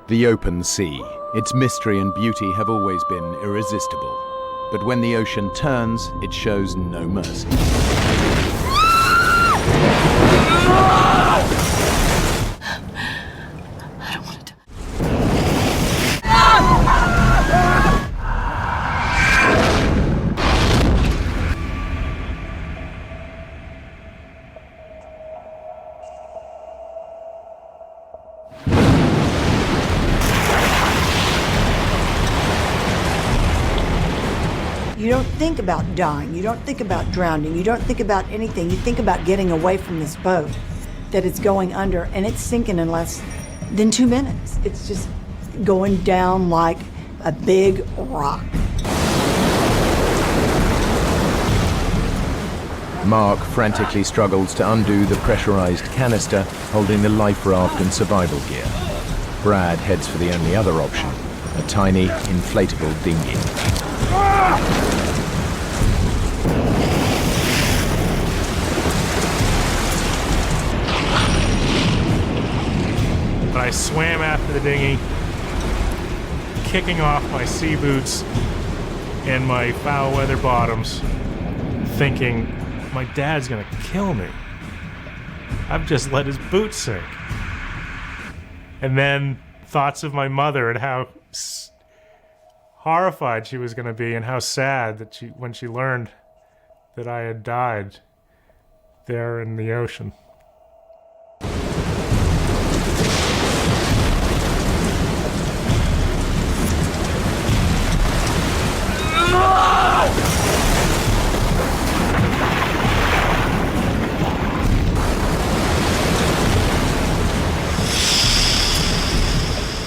The open sea, its mystery and beauty have always been irresistible. But when the ocean turns, it shows no mercy. I don't want to die. You don't think about dying, you don't think about drowning, you don't think about anything. You think about getting away from this boat that it's going under, and it's sinking in less than 2 minutes. It's just going down like a big rock. Mark frantically struggles to undo the pressurized canister holding the life raft and survival gear. Brad heads for the only other option, a tiny, inflatable dinghy. I swam after the dinghy, kicking off my sea boots and my foul weather bottoms, thinking, my dad's gonna kill me. I've just let his boots sink. And then thoughts of my mother and how horrified she was gonna be and how sad that when she learned that I had died there in the ocean.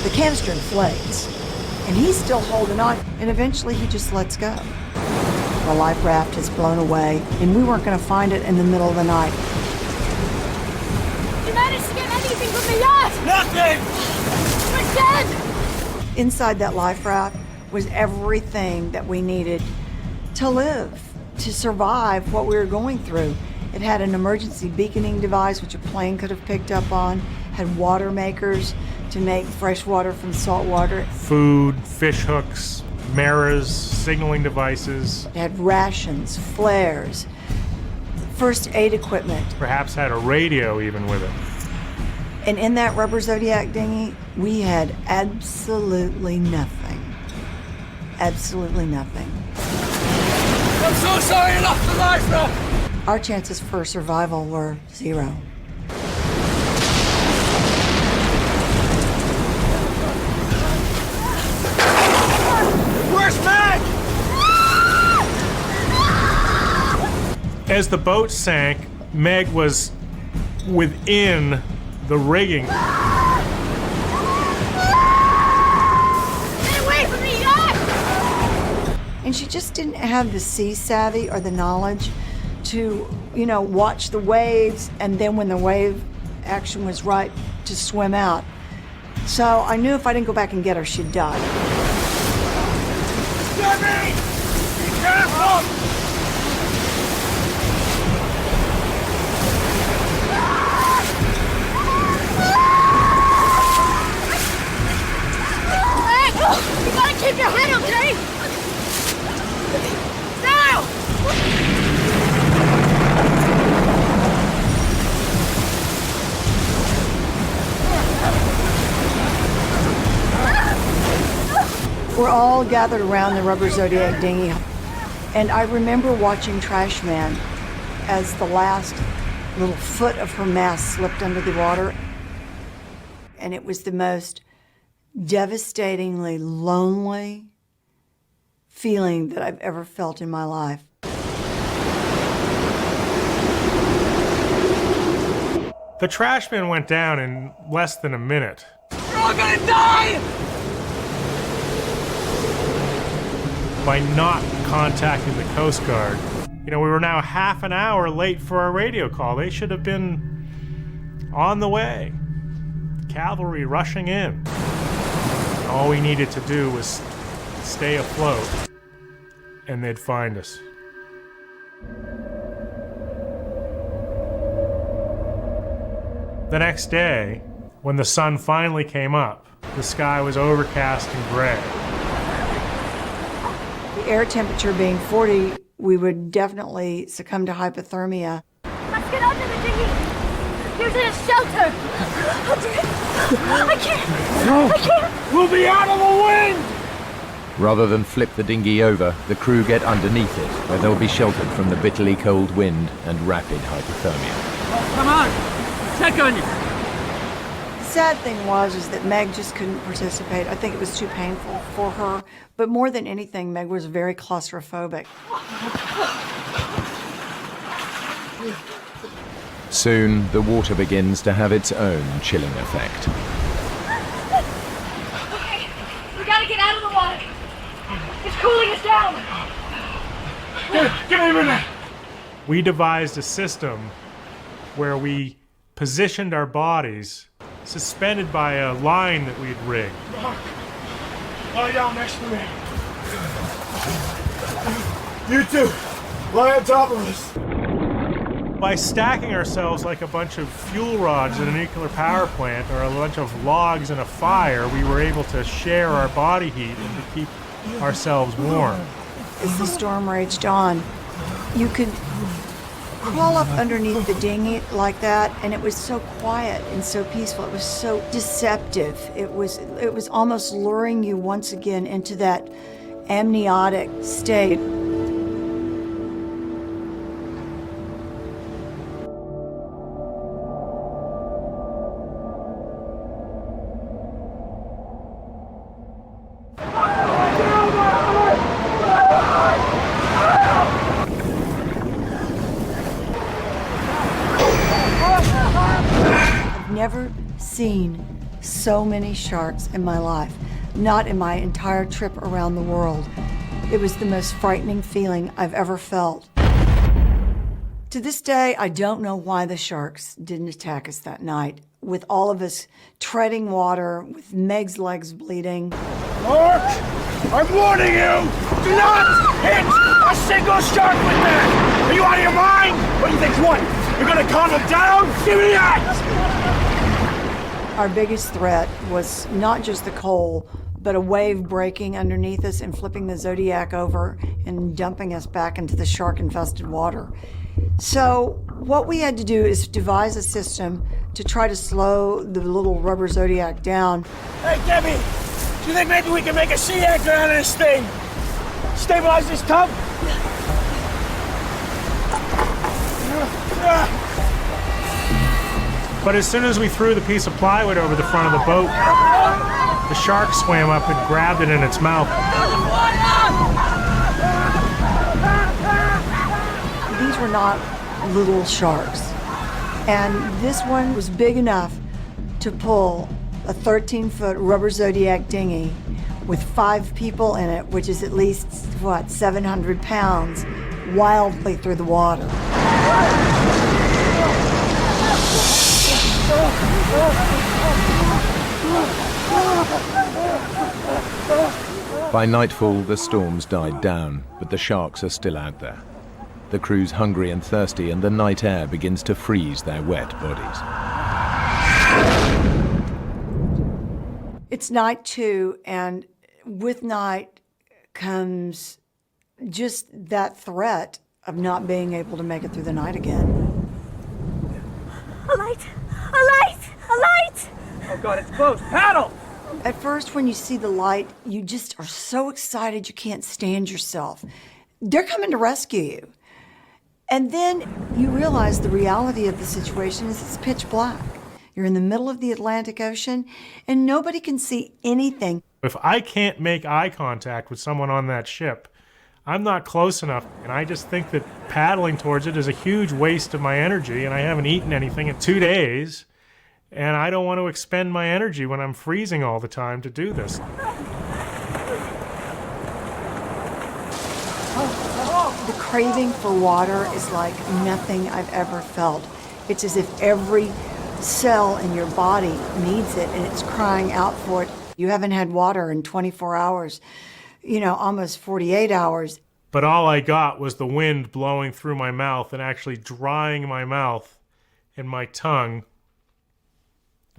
The canister inflates, and he's still holding on, and eventually he just lets go. The life raft is blown away, and we weren't going to find it in the middle of the night. You managed to get anything from the yacht! Nothing! We're dead! Inside that life raft was everything that we needed to live, to survive what we were going through. It had an emergency beaconing device, which a plane could have picked up on, had water makers to make fresh water from salt water. Food, fish hooks, mirrors, signaling devices. It had rations, flares, first aid equipment. Perhaps had a radio even with it. And in that rubber Zodiac dinghy, we had absolutely nothing. Absolutely nothing. I'm so sorry I lost the life raft! Our chances for survival were 0. Where's Meg? As the boat sank, Meg was within the rigging. Get away from me, yacht! And she just didn't have the sea savvy or the knowledge to, watch the waves, and then when the wave action was right, to swim out. So I knew if I didn't go back and get her, she'd die. Debbie! Be careful! Hey, you gotta keep your head up, okay? Now! We're all gathered around the rubber Zodiac dinghy, and I remember watching Trash Man as the last little foot of her mast slipped under the water, and it was the most devastatingly lonely feeling that I've ever felt in my life. The trash bin went down in less than a minute. We're all gonna die! By not contacting the Coast Guard. We were now half an hour late for our radio call. They should have been on the way. Cavalry rushing in. All we needed to do was stay afloat, and they'd find us. The next day, when the sun finally came up, The sky was overcast and gray. The air temperature being 40, we would definitely succumb to hypothermia. Let's get under the dinghy. There's a shelter. I can't. We'll be out of the wind! Rather than flip the dinghy over, the crew get underneath it, where they'll be sheltered from the bitterly cold wind and rapid hypothermia. Come on! Check on you! The sad thing was that Meg just couldn't participate. I think it was too painful for her. But more than anything, Meg was very claustrophobic. Soon, the water begins to have its own chilling effect. Okay, we gotta get out of the water. It's cooling us down. Give me a minute! We devised a system where we positioned our bodies suspended by a line that we'd rigged. Lie down next to me. You two, lie on top of us. By stacking ourselves like a bunch of fuel rods in a nuclear power plant or a bunch of logs in a fire, we were able to share our body heat and to keep ourselves warm. As the storm raged on, you could crawl up underneath the dinghy like that, and it was so quiet and so peaceful. It was so deceptive. It was almost luring you once again into that amniotic state. Never seen so many sharks in my life, not in my entire trip around the world. It was the most frightening feeling I've ever felt. To this day, I don't know why the sharks didn't attack us that night, with all of us treading water, with Meg's legs bleeding. Mark! I'm warning you! Do not hit a single shark with that! Are you out of your mind? What do you think's what? You're gonna calm them down? Give me that! Our biggest threat was not just the coal, but a wave breaking underneath us and flipping the Zodiac over and dumping us back into the shark-infested water. So what we had to do is devise a system to try to slow the little rubber Zodiac down. Hey, Debbie! Do you think maybe we can make a sea anchor out of this thing? Stabilize this tub? But as soon as we threw the piece of plywood over the front of the boat, the shark swam up and grabbed it in its mouth. These were not little sharks. And this one was big enough to pull a 13-foot rubber Zodiac dinghy with 5 people in it, which is at least, 700 pounds, wildly through the water. By nightfall, the storms died down, but the sharks are still out there. The crew's hungry and thirsty, and the night air begins to freeze their wet bodies. It's night 2, and with night comes just that threat of not being able to make it through the night again. A light! A light! A light! Oh God, it's close. Paddle! At first, when you see the light, you just are so excited you can't stand yourself. They're coming to rescue you. And then you realize the reality of the situation is it's pitch black. You're in the middle of the Atlantic Ocean, and nobody can see anything. If I can't make eye contact with someone on that ship, I'm not close enough, and I just think that paddling towards it is a huge waste of my energy, and I haven't eaten anything in 2 days, and I don't want to expend my energy when I'm freezing all the time to do this. The craving for water is like nothing I've ever felt. It's as if every cell in your body needs it, and it's crying out for it. You haven't had water in 24 hours. Almost 48 hours. But all I got was the wind blowing through my mouth and actually drying my mouth and my tongue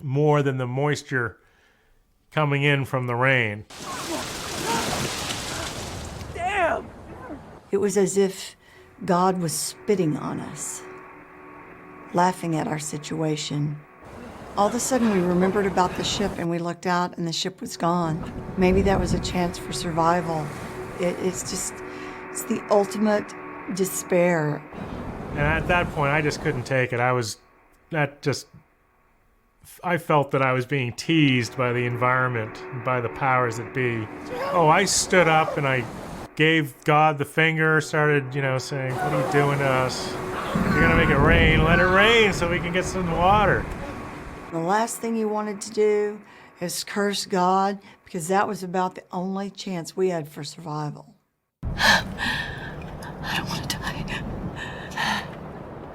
more than the moisture coming in from the rain. Damn! It was as if God was spitting on us, laughing at our situation. All of a sudden, we remembered about the ship and we looked out and the ship was gone. Maybe that was a chance for survival. It's the ultimate despair. And at that point, I just couldn't take it. I felt that I was being teased by the environment, and by the powers that be. Oh, I stood up and I gave God the finger, started, saying, what are you doing to us? You're gonna make it rain, let it rain so we can get some water. The last thing you wanted to do is curse God, because that was about the only chance we had for survival. I don't want to die.